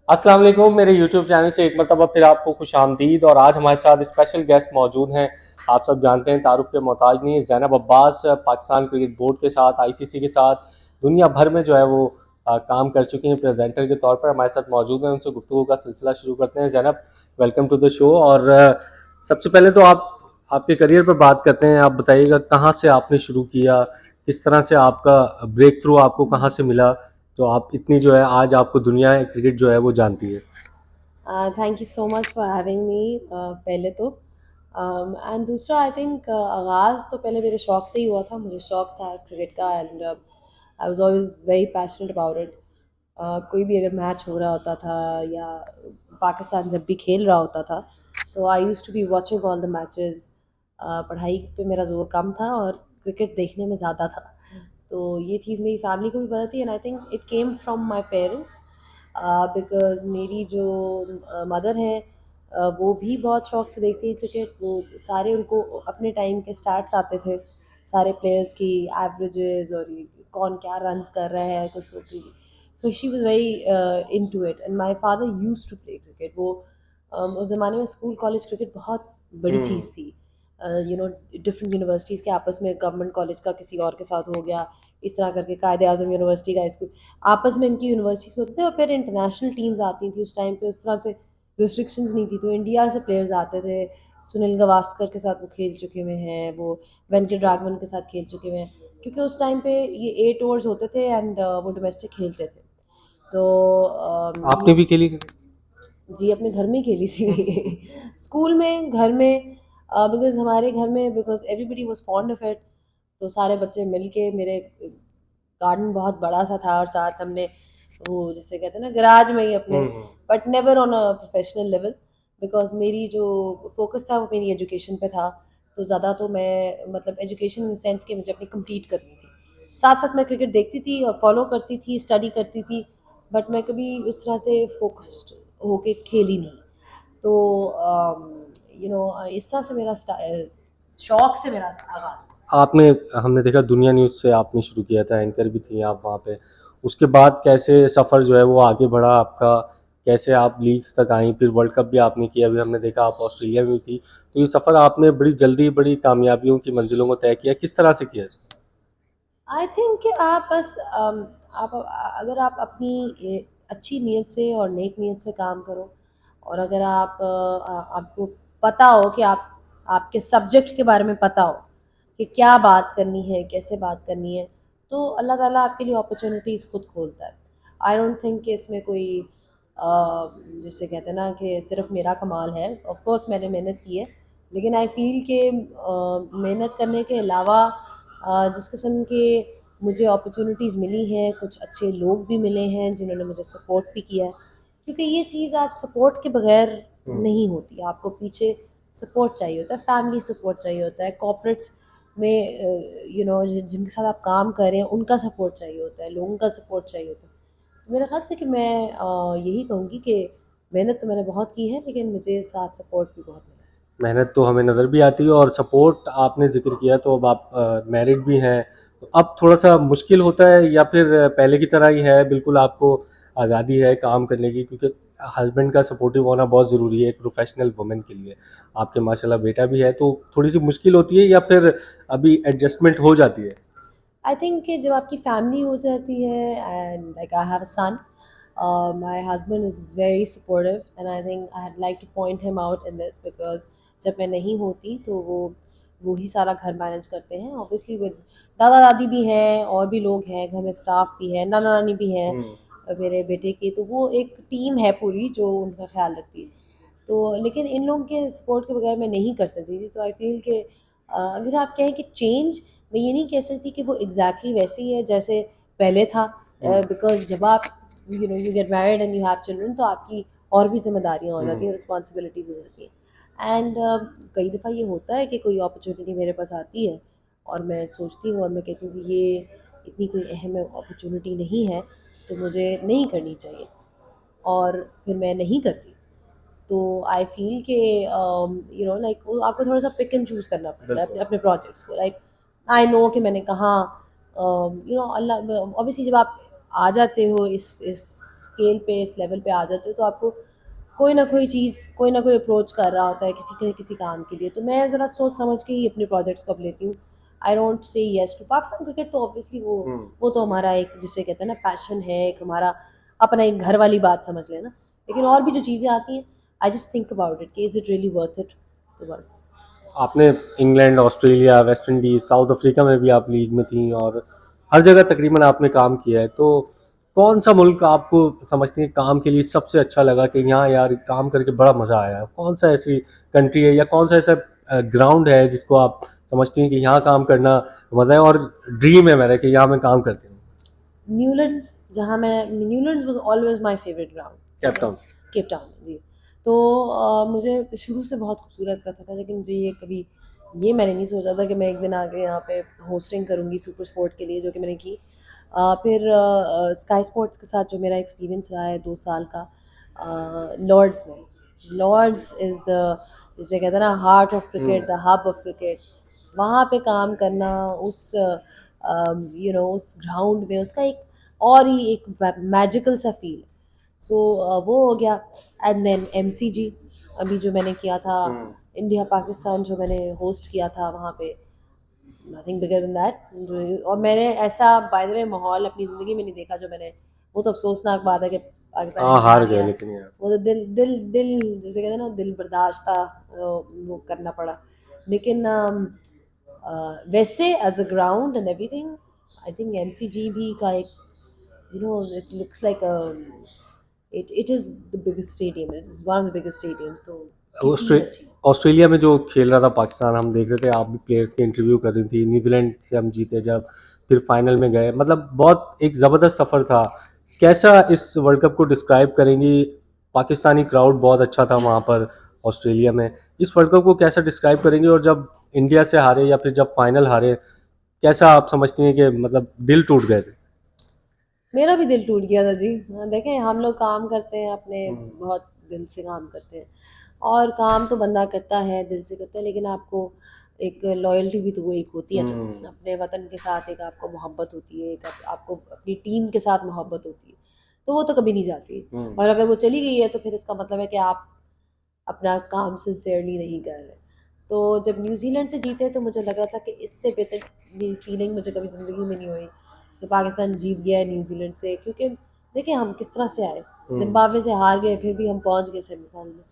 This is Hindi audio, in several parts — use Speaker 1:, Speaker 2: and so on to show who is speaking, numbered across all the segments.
Speaker 1: अस्सलाम वालेकुम। मेरे YouTube चैनल से एक मरतबा फिर आपको खुश आमदीद। और आज हमारे साथ स्पेशल गेस्ट मौजूद हैं। आप सब जानते हैं, तारुफ के मोहताज नहीं, ज़ैनब अब्बास पाकिस्तान क्रिकेट बोर्ड के साथ, ICC के साथ दुनिया भर में जो है वो काम कर चुकी हैं प्रेजेंटर के तौर पर। हमारे साथ मौजूद हैं, उनसे गुफ्तगू का सिलसिला शुरू करते हैं। Zainab, welcome to the show. और सबसे पहले तो आप आपके करियर पर बात करते हैं। आप बताइएगा कहाँ से आपने शुरू किया, किस तरह से आपका ब्रेक थ्रू आपको कहाँ से मिला, तो आप इतनी जो है आज आपको दुनिया क्रिकेट जो है वो जानती है।
Speaker 2: Thank you so much for having me पहले तो। एंड दूसरा आई थिंक आगाज़ तो पहले मेरे शौक से ही हुआ था। मुझे शौक था क्रिकेट का and I was always very passionate about it. कोई भी अगर मैच हो रहा होता था या पाकिस्तान जब भी खेल रहा होता था तो I used to be watching all the matches. पढ़ाई पे मेरा जोर कम था और क्रिकेट देखने में ज़्यादा था। तो ये चीज़ मेरी फैमिली को भी पता थी and I think it came from my parents. Because मेरी जो मदर हैं वो भी बहुत शौक से देखती हैं क्रिकेट। वो सारे उनको अपने टाइम के स्टैट्स आते थे, सारे प्लेयर्स की एवरेजेस और ये कौन क्या रन्स कर रहा है किसको की। So she was very into it and my father used to play cricket. वो उस ज़माने में स्कूल कॉलेज क्रिकेट बहुत बड़ी चीज़ थी। यू नो डिफरेंट यूनिवर्सिटीज़ के आपस में, गवर्नमेंट कॉलेज का किसी और के साथ हो गया, इस तरह करके कायदे आज़म यूनिवर्सिटी का इसको आपस में इनकी यूनिवर्सिटीज़ होते थे और फिर इंटरनेशनल टीम्स आती थी। उस टाइम पे उस तरह से रिस्ट्रिक्शंस नहीं थी, तो इंडिया से प्लेयर्स आते थे। सुनील गावस्कर के साथ वो खेल चुके हुए हैं, वो वेंकट राघवन के साथ खेल चुके हुए हैं, क्योंकि उस टाइम पे ये 8 ओवर्स होते थे एंड वो डोमेस्टिक खेलते थे। तो
Speaker 1: आपने भी खेली क्रिकेट?
Speaker 2: जी, अपने घर में खेली थी। स्कूल में, घर में, बिकॉज़ हमारे घर में because everybody was fond of it. तो सारे बच्चे मिल के मेरे गार्डन बहुत बड़ा-सा था और साथ हमने वो जिसे कहते हैं ना गैराज में ही अपने,
Speaker 1: hmm.
Speaker 2: But never on a professional level. Because मेरी जो फ़ोकस था वो मेरी एजुकेशन पे था। तो ज़्यादा तो मैं मतलब एजुकेशन इन द सेंस कि मुझे अपनी कंप्लीट करनी थी। साथ-साथ मैं क्रिकेट देखती थी और फ़ॉलो करती थी, स्टडी करती थी, बट मैं कभी उस तरह से फ़ोकस्ड होके खेली नहीं। तो इस तरह से मेरा शौक से मेरा आगाज़।
Speaker 1: आपने हमने देखा दुनिया न्यूज़ से आपने शुरू किया था, एंकर भी थी आप वहाँ पे। उसके बाद कैसे सफ़र जो है वो आगे बढ़ा आपका, कैसे आप लीग्स तक आई, फिर वर्ल्ड कप भी आपने किया, अभी हमने देखा आप ऑस्ट्रेलिया में भी थी। तो ये सफ़र आपने बड़ी जल्दी बड़ी कामयाबियों की मंजिलों को तय किया, किस तरह से किया?
Speaker 2: आई थिंक कि आप बस आप अगर आप अपनी अच्छी नीयत से और नेक नीयत से काम करो और अगर आपको पता हो कि आपके सब्जेक्ट के बारे में पता हो कि क्या बात करनी है, कैसे बात करनी है, तो अल्लाह ताला आपके लिए अपॉर्चुनिटीज़ खुद खोलता है। आई डोंट थिंक कि इसमें कोई जिसे कहते हैं ना कि सिर्फ मेरा कमाल है। ऑफ कोर्स मैंने मेहनत की है, लेकिन आई फील कि मेहनत करने के अलावा जिस किस्म के मुझे अपॉर्चुनिटीज़ मिली हैं, कुछ अच्छे लोग भी मिले हैं जिन्होंने मुझे सपोर्ट भी किया है, क्योंकि ये चीज़ आप सपोर्ट के बगैर नहीं होती। आपको पीछे सपोर्ट चाहिए होता है, फैमिली सपोर्ट चाहिए होता है, कॉर्पोरेट्स में जिनके साथ आप काम कर रहे हैं उनका सपोर्ट चाहिए होता है, लोगों का सपोर्ट चाहिए होता है। तो मेरे ख्याल से कि मैं यही कहूँगी कि मेहनत तो मैंने बहुत की है, लेकिन मुझे साथ सपोर्ट भी बहुत मिला है।
Speaker 1: मेहनत तो हमें नज़र भी आती है, और सपोर्ट आपने ज़िक्र किया, तो अब आप मैरिड भी हैं, तो अब थोड़ा-सा मुश्किल होता है या फिर पहले की तरह ही है, बिल्कुल आपको आज़ादी है काम करने की? क्योंकि हस्बैंड का सपोर्टिव होना बहुत ज़रूरी है एक प्रोफेशनल वुमन के लिए। आपके माशाल्लाह बेटा भी है, तो थोड़ी-सी मुश्किल होती है या फिर अभी एडजस्टमेंट हो जाती है?
Speaker 2: आई थिंक कि जब आपकी फैमिली हो जाती है and like I have a son, my husband is very supportive and I think I would like to point him out in this because जब मैं नहीं होती तो वो ही सारा घर मैनेज करते हैं। ऑब्वियसली विद दादा-दादी भी हैं और भी लोग हैं, घर में स्टाफ भी है, नाना-नानी भी हैं
Speaker 1: हुँ।
Speaker 2: मेरे बेटे की, तो वो एक टीम है पूरी जो उनका ख़्याल रखती है। तो लेकिन इन लोगों के सपोर्ट के बगैर मैं नहीं कर सकती थी। तो आई फ़ील कि अगर आप कहें कि चेंज, मैं ये नहीं कह सकती कि वो एग्ज़ैक्टली वैसे ही है जैसे पहले था।
Speaker 1: हुँ।
Speaker 2: बिकॉज़ जब आप you get married and you have children तो आपकी और भी ज़िम्मेदारियाँ हो जाती
Speaker 1: हुँ।
Speaker 2: हैं, रिस्पॉन्सिबिलिटीज़ हो जाती हैं। एंड कई दफ़ा ये होता है कि कोई अपॉर्च्युनिटी मेरे पास आती है और मैं सोचती हूँ और मैं कहती हूँ कि ये इतनी कोई अहम अपॉर्च्युनिटी नहीं है, तो मुझे नहीं करनी चाहिए, और फिर मैं नहीं करती। तो आई फ़ील कि लाइक आपको थोड़ा-सा पिक एंड चूज़ करना पड़ता है
Speaker 1: बिल्कुल।
Speaker 2: अपने अपने प्रोजेक्ट्स को। लाइक आई नो कि मैंने कहाँ, अल्लाह ऑब्वियसली जब आप आ जाते हो इस स्केल पे, इस लेवल पे आ जाते हो तो आपको कोई ना कोई चीज़, कोई ना कोई अप्रोच कर रहा होता है किसी काम के लिए। तो मैं ज़रा सोच समझ के ही अपने प्रोजेक्ट्स को अब लेती हूँ। I don't say yes to Pakistan cricket. तो ऑब्वियसली वो तो हमारा एक, जिसे कहते हैं ना, पैशन है, एक हमारा अपना एक घर वाली बात समझ लेना। लेकिन और भी जो चीज़ें आती हैं, I just think about it कि is it really worth it. तो बस।
Speaker 1: आपने England, Australia, West Indies, South Africa में भी आप लीग में थी और हर जगह तकरीबन आपने काम किया है। तो कौन सा मुल्क आपको समझती हैं काम के लिए सबसे अच्छा लगा कि यहाँ यार काम करके बड़ा मज़ा आया? कौन सा ऐसी कंट्री है या कौन सा ऐसा ग्राउंड है जिसको आप समझती हैं कि यहाँ काम करना मज़ा है और ड्रीम है मेरा कि यहाँ मैं काम करती हूँ?
Speaker 2: न्यूलैंड्स, जहाँ मैं, Newlands was always my favourite ground, ठीक
Speaker 1: केप
Speaker 2: है?
Speaker 1: टाउन।
Speaker 2: केप टाउन, जी। तो मुझे शुरू से बहुत खूबसूरत लगता था, लेकिन मुझे ये कभी, ये मैंने नहीं सोचा था कि मैं एक दिन आके यहाँ पे होस्टिंग करूँगी सुपर स्पोर्ट के लिए, जो कि मैंने की। फिर स्काई स्पोर्ट्स के साथ जो मेरा एक्सपीरियंस रहा है 2 साल का, लॉर्ड्स में। लॉर्ड्स इज़ द, जिसे कहते हैं ना, heart of cricket, the hub of cricket. वहाँ पे काम करना, उस उस ग्राउंड में, उसका एक और ही एक मैजिकल सा फील। सो वो हो गया। एंड देन एमसीजी, अभी जो मैंने किया था, इंडिया पाकिस्तान जो मैंने होस्ट किया था वहाँ पे, नथिंग बिगर देन दैट। और मैंने ऐसा, बाय द वे, माहौल अपनी ज़िंदगी में नहीं देखा जो मैंने, वो तो अफसोसनाक बात है कि पाकिस्तान
Speaker 1: हाँ,
Speaker 2: इंडिया
Speaker 1: हार
Speaker 2: हार
Speaker 1: गए
Speaker 2: गया।
Speaker 1: लेकिन यार।
Speaker 2: वो तो दिल दिल दिल जिसे कहते हैं ना, दिल बर्दाश्त था, वो करना पड़ा। लेकिन वैसे as a ground and everything, I think MCG भी का एक, it looks like it is the biggest stadium. It is one of the biggest stadiums. So उसकी फील अच्छी है।
Speaker 1: ऑस्ट्रेलिया में जो खेल रहा था पाकिस्तान, हम देख रहे थे, आप भी प्लेयर्स के इंटरव्यू कर रही थी। न्यूजीलैंड से हम जीते जब, फिर फाइनल में गए, मतलब बहुत एक ज़बरदस्त सफ़र था। कैसा इस वर्ल्ड कप को डिस्क्राइब करेंगी? पाकिस्तानी क्राउड बहुत अच्छा था वहाँ पर ऑस्ट्रेलिया में। इस वर्ल्ड कप को कैसा डिस्क्राइब करेंगे? और जब इंडिया से हारे या फिर जब फाइनल हारे, कैसा आप समझती हैं कि मतलब दिल टूट गए थे?
Speaker 2: मेरा भी दिल टूट गया था जी। हाँ, देखें, हम लोग काम करते हैं अपने,
Speaker 1: हम्म।
Speaker 2: बहुत दिल से काम करते हैं। और काम तो बंदा करता है, दिल से करता है, लेकिन आपको एक लॉयल्टी भी तो वो एक होती है ना, अपने वतन के साथ एक आपको मोहब्बत होती है, एक आपको अपनी टीम के साथ मोहब्बत होती है। तो वो तो कभी नहीं जाती। और अगर वो चली गई है तो फिर इसका मतलब है कि आप अपना काम सिंसियरली नहीं कर रहे। तो जब न्यूज़ीलैंड से जीते तो मुझे लगा था कि इससे बेहतर फीलिंग मुझे कभी ज़िंदगी में नहीं हुई कि पाकिस्तान जीत गया है न्यूज़ीलैंड से। क्योंकि देखिए, हम किस तरह से आए, जिम्बाब्वे से हार गए, फिर भी हम पहुंच गए सेमीफाइनल में।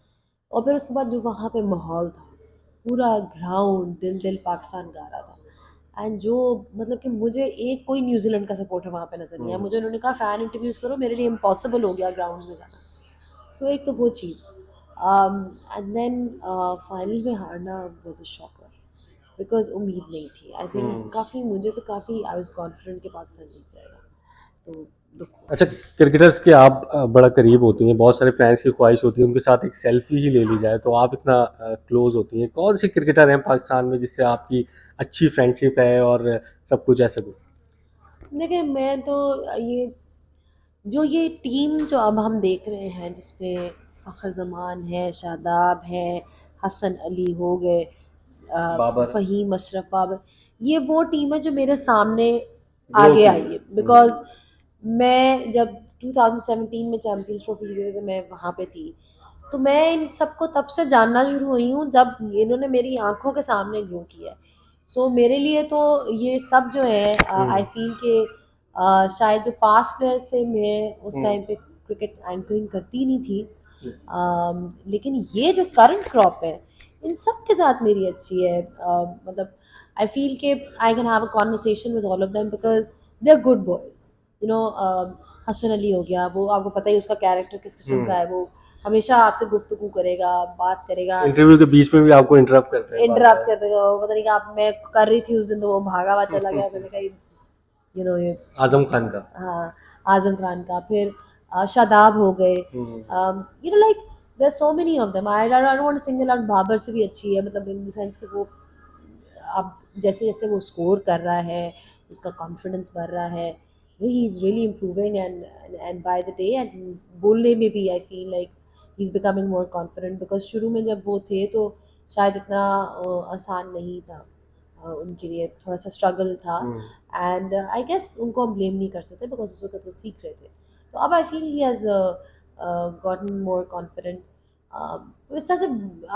Speaker 2: और फिर उसके बाद जो वहाँ पे माहौल था, पूरा ग्राउंड दिल दिल पाकिस्तान गा रहा था। एंड जो, मतलब कि मुझे एक कोई न्यूजीलैंड का सपोर्टर वहाँ पे नजर नहीं आया। मुझे उन्होंने कहा फ़ैन इंटरव्यूज़ करो, मेरे लिए इम्पॉसिबल हो गया ग्राउंड में जाना। सो एक तो वो चीज़, एंड देन फाइनल में हारना वाज अ शॉकर, बिकॉज उम्मीद नहीं थी। आई थिंक काफ़ी, मुझे तो काफ़ी, आई वाज कॉन्फिडेंट कि पाकिस्तान जीत जाएगा। तो दुख हुआ।
Speaker 1: अच्छा, क्रिकेटर्स के आप बड़ा करीब होती हैं, बहुत सारे फैंस की ख्वाहिश होती है उनके साथ एक सेल्फी ही ले ली जाए, तो आप इतना क्लोज होती हैं। कौन से क्रिकेटर हैं पाकिस्तान में जिससे आपकी अच्छी फ्रेंडशिप है और सब कुछ ऐसा कुछ?
Speaker 2: देखिए, मैं तो ये, जो ये टीम जो अब हम देख रहे हैं, जिसमें फ़खर ज़मान है, शादाब है, हसन अली हो गए,
Speaker 1: बाबर।
Speaker 2: फ़हीम अशरफ, बाबर, ये वो टीम है जो मेरे सामने
Speaker 1: ग्रो
Speaker 2: आगे
Speaker 1: की
Speaker 2: आई
Speaker 1: है।
Speaker 2: है। बिकॉज मैं जब 2017 में चैम्पियंस ट्रॉफी जीते थे, मैं वहाँ पे थी। तो मैं इन सबको तब से जानना शुरू हुई हूँ जब इन्होंने मेरी आंखों के सामने ग्रो किया है। सो मेरे लिए तो ये सब जो है, आई फील के शायद जो पास्ट प्लेयर्स थे, मैं उस टाइम पे क्रिकेट एंकरिंग करती नहीं थी। लेकिन ये जो करंट क्रॉप है, इन सब के साथ मेरी अच्छी है। मतलब आई फील के I can have a conversation with all of them because they are good boys. You know, Hasan Ali हो गया, वो आपको पता ही उसका कैरेक्टर किस किस्म का है। वो हमेशा आपसे गुफ्तगू करेगा, बात करेगा,
Speaker 1: इंटरव्यू के बीच में भी आपको इंटरप्ट करते हैं बार
Speaker 2: इंटरप्ट
Speaker 1: बार।
Speaker 2: कर देगा। वो पता नहीं, आप, मैं कर रही थी उस दिन तो वो भागा हुआ चला गया। मैंने कहा, ये
Speaker 1: आजम खान का।
Speaker 2: हाँ, आज़म खान का। फिर शादाब हो गए, like there so many of them. I don't want to single out. Babar से भी अच्छी है, मतलब इन द सेंस कि वो अब जैसे जैसे वो स्कोर कर रहा है, उसका कॉन्फिडेंस बढ़ रहा है, he is really improving. And by the day, and बोलने में भी I feel like he is becoming more confident. Because शुरू में जब वो थे तो शायद इतना आसान नहीं था, उनके लिए थोड़ा सा स्ट्रगल था। एंड आई गेस उनको हम ब्लेम नहीं कर सकते बिकॉज उस वक्त वो सीख रहे थे। तो अब I feel he has gotten more confident. इस तरह से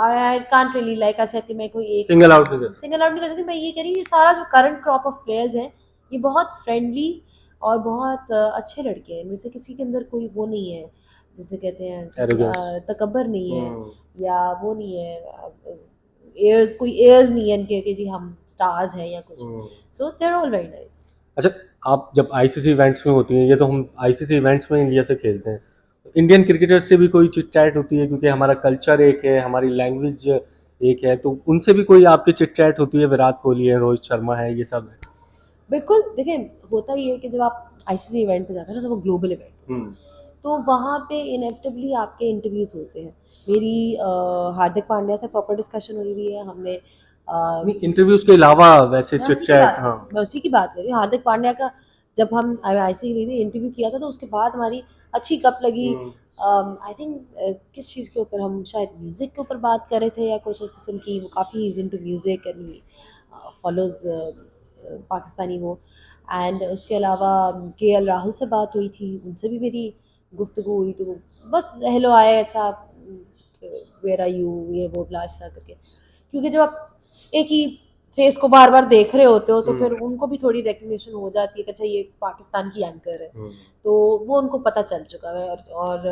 Speaker 2: I can't really like I said कि मैं कोई एक
Speaker 1: सिंगल आउट नहीं कर सकते।
Speaker 2: सिंगल आउट नहीं कर सकती। मैं ये कह रही हूँ ये सारा जो करंट क्रॉप ऑफ प्लेयर्स हैं ये बहुत फ्रेंडली और बहुत अच्छे लड़के हैं। इनमें से किसी के अंदर कोई वो नहीं है, जिसे कहते हैं
Speaker 1: एरोगेंस।
Speaker 2: तकब्बर नहीं है,
Speaker 1: हम्म।
Speaker 2: या वो नहीं है, एयर्स, कोई एयर्स नहीं है इनके कि जी हम स्टार्स हैं या कुछ।
Speaker 1: Hmm.
Speaker 2: So they are all very nice.
Speaker 1: अच्छा, आप जब आईसीसी इवेंट्स में होती हैं, ये तो हम आईसीसी इवेंट्स में इंडिया से खेलते हैं, इंडियन क्रिकेटर्स से भी कोई चिट चैट होती है? क्योंकि हमारा कल्चर एक है, हमारी लैंग्वेज एक है, तो उनसे भी कोई आपकी चिट चैट होती है? विराट कोहली है, रोहित शर्मा है, ये सब है।
Speaker 2: बिल्कुल, देखिए होता ये है कि जब आप आईसीसी इवेंट पे जाते हैं ना तो वो ग्लोबल इवेंट होता है।
Speaker 1: हम्म।
Speaker 2: तो वहाँ पे इनेविटेबली आपके इंटरव्यूज़ होते हैं। मेरी हार्दिक पांड्या से प्रॉपर डिस्कशन हुई हुई है। हमने
Speaker 1: नहीं, इंटरव्यूज के अलावा वैसे चिट चैट। हाँ।
Speaker 2: मैं उसी की बात कर रही हूँ। हार्दिक पांड्या का जब हम आईसीसी गई थी इंटरव्यू किया था तो उसके बाद हमारी अच्छी गप लगी।
Speaker 1: हम्म।
Speaker 2: आई थिंक किस चीज़ के ऊपर, हम शायद म्यूज़िक के ऊपर बात कर रहे थे या कुछ इस किस्म की। वो काफ़ी is into music and follows Pakistani वो। एंड उसके अलावा केएल राहुल से बात हुई थी, उनसे भी मेरी गुफ्तगू हुई। तो बस हेलो आए, अच्छा वेयर आर यू, ये वो ब्लास्ट था करके। क्योंकि जब आप एक ही फेस को बार बार देख रहे होते हो तो फिर उनको भी थोड़ी रिकग्निशन हो जाती है कि अच्छा ये पाकिस्तान की एंकर है। तो वो उनको पता चल चुका है। और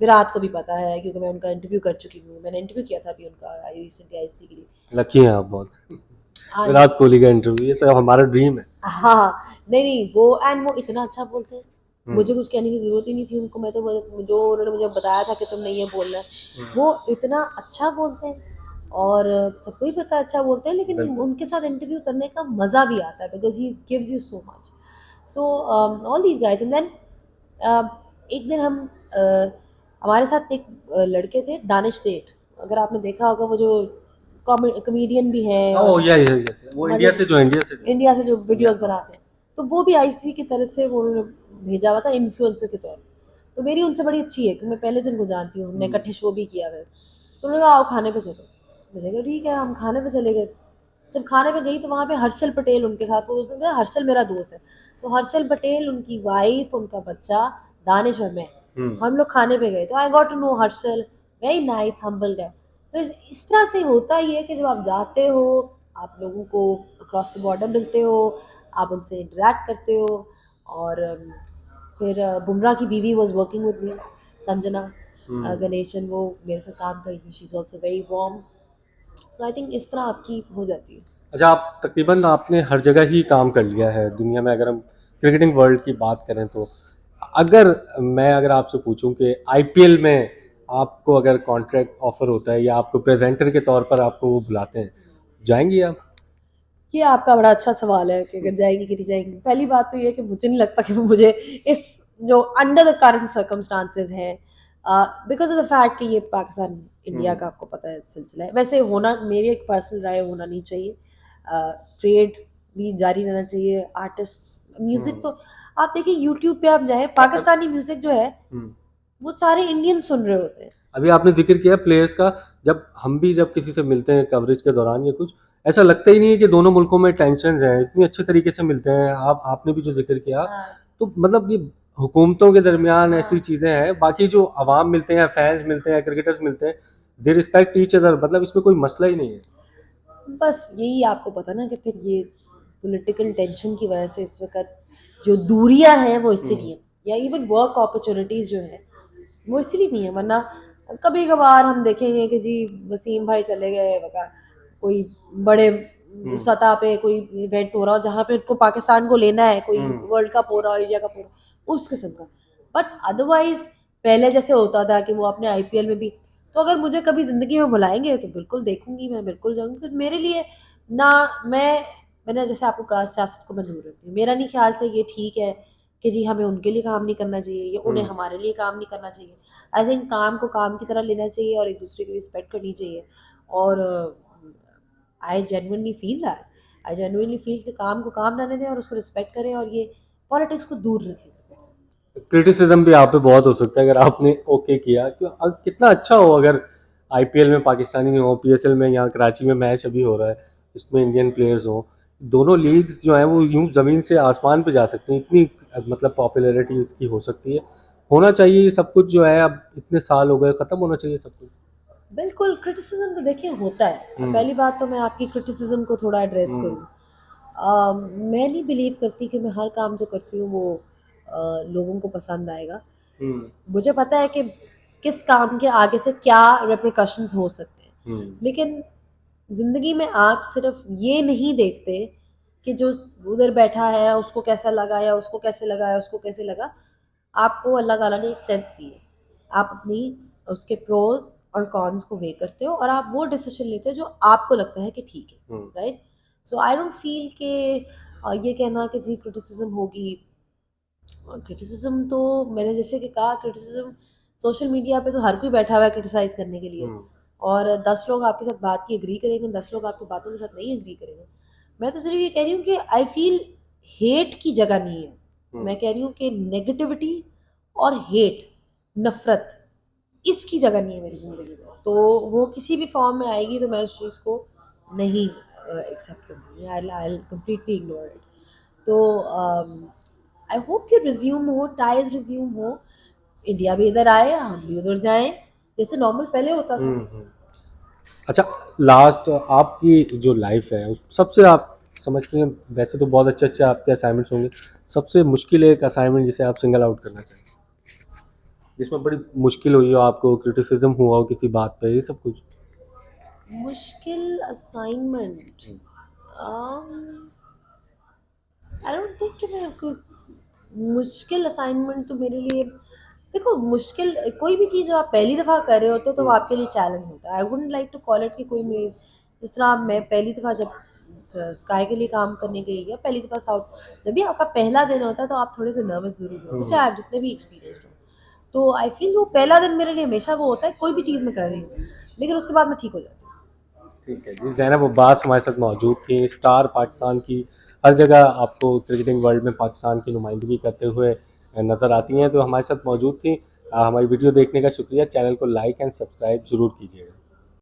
Speaker 2: विराट को भी पता है क्योंकि मैं उनका इंटरव्यू कर चुकी हूँ। मैंने इंटरव्यू किया था अभी उनका रिसेंटली आईसीसी के लिए।
Speaker 1: लकी हैं आप बहुत।
Speaker 2: हाँ
Speaker 1: विराट कोहली का इंटरव्यू, ये सब हमारा ड्रीम है।
Speaker 2: हाँ, नहीं नहीं, वो एंड वो इतना अच्छा बोलते हैं,
Speaker 1: हम्म।
Speaker 2: मुझे कुछ कहने की ज़रूरत ही नहीं थी उनको। मैं तो जो उन्होंने मुझे बताया था कि तुमने ये बोलना है, वो इतना अच्छा बोलते हैं। और सबको ही पता है अच्छा बोलते हैं, लेकिन
Speaker 1: बिल्कुल।
Speaker 2: उनके साथ इंटरव्यू करने का मज़ा भी आता है because he gives you so much. So all these guys and then एक दिन हम हमारे साथ एक लड़के थे, दानिश सेठ। अगर आपने देखा होगा, वो जो कॉमेडियन भी हैं और
Speaker 1: ओह, यस, वो
Speaker 2: मज़े
Speaker 1: इंडिया से जो।
Speaker 2: इंडिया से जो
Speaker 1: इंडिया।
Speaker 2: वीडियोस बनाते हैं, तो वो भी आईसीसी की तरफ से वो उन्होंने भेजा हुआ था इन्फ्लुएंसर के तौर पे। तो मेरी उनसे बड़ी अच्छी है कि मैं पहले से उनको जानती हूँ, हमने इकट्ठे शो भी किया है। तो उन्होंने कहा आओ खाने पे चलो। मैंने कहा ठीक है, हम खाने पे चले गए। जब खाने पे गई तो वहाँ पे हर्षल पटेल उनके साथ, वो उसने कहा हर्षल मेरा दोस्त है। तो हर्षल पटेल, उनकी वाइफ, उनका बच्चा, दानिश और मैं, हम लोग खाने पे गए। तो I got to know Harshal, very nice humble guy. तो इस तरह से होता ही है कि जब आप जाते हो, आप लोगों को अक्रॉस द बॉर्डर मिलते हो, आप उनसे इंटरेक्ट करते हो। और फिर बुमराह की बीवी was working with me, Sanjana Ganesan, वो मेरे साथ काम करी थी। She is also very warm. So I think इस तरह आपकी हो जाती है।
Speaker 1: अच्छा, आप तकरीबन आपने हर जगह ही काम कर लिया है दुनिया में, अगर हम क्रिकेटिंग वर्ल्ड की बात करें तो। अगर अगर आपसे पूछूं कि आईपीएल में आपको अगर कॉन्ट्रैक्ट ऑफर होता है या आपको प्रेजेंटर के तौर पर आपको वो बुलाते हैं, जाएंगी आप?
Speaker 2: ये आपका बड़ा अच्छा सवाल है कि अगर जाएगी कि नहीं जाएगी। पहली बात तो ये है कि मुझे नहीं लगता कि मुझे इस जो अंडर द करंट सर्कमस्टांसेस हैं, बिकॉज ऑफ द फैक्ट कि ये पाकिस्तान इंडिया का आपको पता है सिलसिला है। वैसे होना, मेरी एक पर्सनल राय, होना नहीं चाहिए। ट्रेड भी जारी रहना चाहिए। आर्टिस्ट म्यूजिक तो आप देखिए यूट्यूब पे आप जाएं, पाकिस्तानी म्यूजिक जो है वो सारे इंडियन सुन रहे होते हैं।
Speaker 1: अभी आपने जिक्र किया प्लेयर्स का, जब हम भी जब किसी से मिलते हैं कवरेज के दौरान या कुछ, ऐसा लगता ही नहीं है कि दोनों मुल्कों में टेंशन हैं, इतनी अच्छे तरीके से मिलते हैं। आपने भी जो जिक्र किया,
Speaker 2: हाँ
Speaker 1: तो मतलब ये हुकूमतों के दरमियान ऐसी
Speaker 2: हाँ,
Speaker 1: चीज़ें हैं, बाकी जो अवाम मिलते हैं, फैंस मिलते हैं, क्रिकेटर्स मिलते हैं, दे रिस्पेक्ट ईच अदर, मतलब इसमें कोई मसला ही नहीं है।
Speaker 2: बस यही आपको पता ना कि फिर ये पॉलिटिकल टेंशन की वजह से इस वक्त जो दूरियां हैं वो इसीलिए, या इवन वर्क अपॉर्चुनिटीज जो है वो इसीलिए नहीं है। वरना कभी कभार हम देखेंगे कि जी वसीम भाई चले गए, कोई बड़े सतह पे कोई इवेंट हो रहा हो जहाँ पे उनको पाकिस्तान को लेना है, कोई वर्ल्ड कप हो रहा हो, एशिया कप हो रहा हो, उस किस्म का। बट अदरवाइज पहले जैसे होता था कि वो अपने आईपीएल में भी, तो अगर मुझे कभी ज़िंदगी में बुलाएंगे तो बिल्कुल देखूंगी, मैं बिल्कुल जाऊंगी। बिकॉज मेरे लिए ना, मैंने जैसे आपको कहा सियासत को मैं दूर रखती हूँ। मेरा नहीं ख्याल से ये ठीक है कि जी हमें उनके लिए काम नहीं करना चाहिए या उन्हें हमारे लिए काम नहीं करना चाहिए। आई थिंक काम को काम की तरह लेना चाहिए और एक दूसरे की रिस्पेक्ट करनी चाहिए। और I genuinely feel that, I genuinely feel कि काम को काम रहने दें और उसको रिस्पेक्ट करें और ये पॉलिटिक्स को दूर रखें।
Speaker 1: क्रिटिसिज्म भी आप पे बहुत हो सकता है अगर आपने ओके किया, कितना अच्छा हो अगर आईपीएल में पाकिस्तानी हो, पीएसएल में यहाँ कराची में मैच अभी हो रहा है, इसमें इंडियन प्लेयर्स हो। दोनों लीग्स जो हैं वो यूं ज़मीन से आसमान पे जा सकती हैं, इतनी मतलब पॉपुलैरिटी इसकी हो सकती है। होना चाहिए ये सब कुछ जो है, अब इतने साल हो गए, खत्म होना चाहिए सब कुछ।
Speaker 2: बिल्कुल, क्रिटिसिज्म तो देखिए होता है। पहली बात तो मैं आपकी क्रिटिसिज्म को थोड़ा एड्रेस
Speaker 1: हम्म।
Speaker 2: करूँ। मैं नहीं बिलीव करती कि मैं हर काम जो करती हूँ वो लोगों को पसंद आएगा।
Speaker 1: हम्म।
Speaker 2: मुझे पता है कि किस काम के आगे से क्या रिperकशंस हो सकते हैं।
Speaker 1: हम्म।
Speaker 2: लेकिन ज़िंदगी में आप सिर्फ ये नहीं देखते कि जो उधर बैठा है उसको कैसा लगा या उसको कैसे लगा या उसको कैसे लगा। आपको अल्लाह ताला ने एक सेंस दी है। आप अपनी उसके प्रोज और कॉन्स को वे करते हो और आप वो डिसीजन लेते हो जो आपको लगता है कि ठीक है,
Speaker 1: hmm.
Speaker 2: Right? So I don't feel कि ये कहना कि जी क्रिटिसिज्म होगी। और क्रिटिसिज्म तो मैंने जैसे कि कहा, क्रिटिसिज्म सोशल मीडिया पे तो हर कोई बैठा हुआ है क्रिटिसाइज करने के लिए।
Speaker 1: हम्म।
Speaker 2: और 10 लोग आपके साथ बात की एग्री करेंगे, 10 लोग आपकी बातों के साथ नहीं एग्री करेंगे। मैं तो सिर्फ ये कह रही हूँ कि आई फील हेट की जगह नहीं है। मैं कह रही हूँ कि नेगेटिविटी और हेट, नफरत, इसकी जगह नहीं है मेरी ज़िंदगी में। तो वो किसी भी फॉर्म में आएगी तो मैं उस चीज़ को नहीं एक्सेप्ट करूँगी। I completely ignore it. तो आई होप कि रिज्यूम हो, टाइज रिज्यूम हो, इंडिया भी इधर आए, हम भी उधर जाएं, जैसे नॉर्मल पहले होता था।
Speaker 1: हम्म। अच्छा, लास्ट आपकी जो लाइफ है सबसे आप समझते हैं, वैसे तो बहुत अच्छे अच्छे आपके असाइनमेंट्स होंगे, सबसे मुश्किल एक असाइनमेंट जिसे आप सिंगल आउट करना चाहें, जिसमें बड़ी मुश्किल हुई हो, आपको क्रिटिसिज्म हुआ हो किसी बात पे, ये सब कुछ।
Speaker 2: मुश्किल असाइनमेंट, आई डोंट थिंक कि मैं कोई मुश्किल असाइनमेंट तो मेरे लिए, देखो मुश्किल कोई भी चीज़ जब आप पहली दफ़ा कर रहे होते हो तो वो आपके लिए चैलेंज होता है। I wouldn't like to call it कि कोई मे जिस तरह मैं पहली दफ़ा जब स्काई के लिए काम करने गई या पहली दफ़ा साउथ, जब भी आपका पहला दिन होता है तो आप थोड़े से नर्वस ज़रूर होते हो, चाहे आप जितने भी एक्सपीरियंसड हो। तो आई फील वो पहला दिन मेरे लिए हमेशा वो होता है, कोई भी चीज़ मैं कर रही हूँ, लेकिन उसके बाद मैं ठीक हो जाती हूँ।
Speaker 1: ठीक है जी, ज़ैनब अब्बास हमारे साथ मौजूद थी, स्टार पाकिस्तान की, हर जगह आपको क्रिकेटिंग वर्ल्ड में पाकिस्तान की नुमाइंदगी करते हुए नज़र आती हैं, तो हमारे साथ मौजूद थी। हमारी वीडियो देखने का शुक्रिया। चैनल को लाइक एंड सब्सक्राइब ज़रूर कीजिएगा।